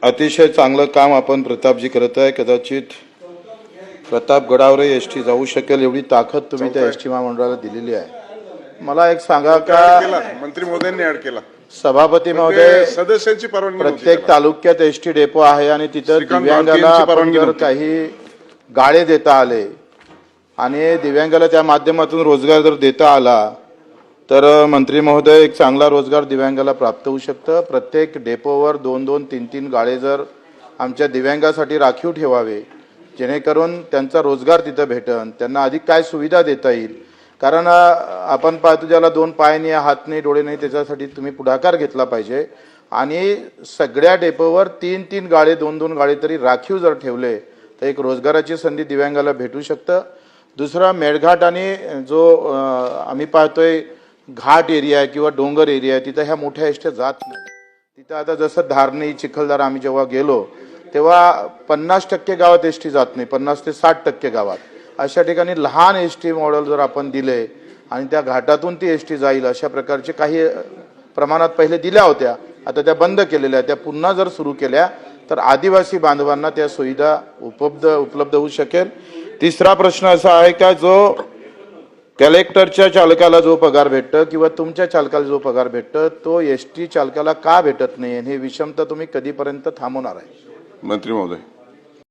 अतिशय चांगलं काम आपण प्रतापजी करत आहे. कदाचित प्रतापगडावर एसटी जाऊ शकेल एवढी ताकद तुम्ही त्या एसटी महामंडळाला दिलेली आहे. मला एक सांगा का मंत्री महोदयांनी ऍड केला, सभापती महोदय, सदस्यांची परवानगी नव्हती प्रत्येक त्याला. तालुक्यात एसटी डेपो आहे आणि तिथं श्रीकांत दिव्यांगाला भारतीयांची आपण परवानगी जर नव्हती. काही गाळे देता आले आणि दिव्यांगाला त्या माध्यमातून रोजगार जर देता आला तर मंत्री महोदय एक चांगला रोजगार दिव्यांगाला प्राप्त होऊ शकतं. प्रत्येक डेपोवर 2-2, 3-3 गाळे जर आमच्या दिव्यांगासाठी राखीव ठेवावे जेणेकरून त्यांचा रोजगार तिथं भेटन, त्यांना अधिक काय सुविधा देता येईल. कारण आपण पाहतो ज्याला 2 पाय नाही, हात नाही, डोळे नाही, त्याच्यासाठी तुम्ही पुढाकार घेतला पाहिजे आणि सगळ्या डेपोवर 3-3 गाळे, 2-2 गाळे तरी राखीव जर ठेवले तर एक रोजगाराची संधी दिव्यांगाला भेटू शकतं. दुसरा, मेळघाट आणि जो आम्ही पाहतोय घाट एरिया आहे किंवा डोंगर एरिया आहे तिथं ह्या मोठ्या एसट्या जात नाही. तिथं आता जसं धारणी, चिखलदरा आम्ही जेव्हा गेलो तेव्हा 50% गावात एसटी जात नाही, 50 ते 60% गावात. अशा ठिकाणी लहान एसटी मॉडेल जर आपण दिले आणि त्या घाटातून ती एसटी जाईल अशा प्रकारचे काही प्रमाणात पहिले दिल्या होत्या, आता त्या बंद केलेल्या, त्या पुन्हा जर सुरू केल्या तर आदिवासी बांधवांना त्या सुविधा उपलब्ध होऊ शकेल. तिसरा प्रश्न असा आहे का जो कलेक्टरच्या चालकाला जो पगार भेटतं किंवा तुमच्या चालकाला जो पगार भेटतं तो एसटी चालकाला का भेटत नाही, हे विषमता तुम्ही कधीपर्यंत थांबवणार आहे? मंत्री महोदय,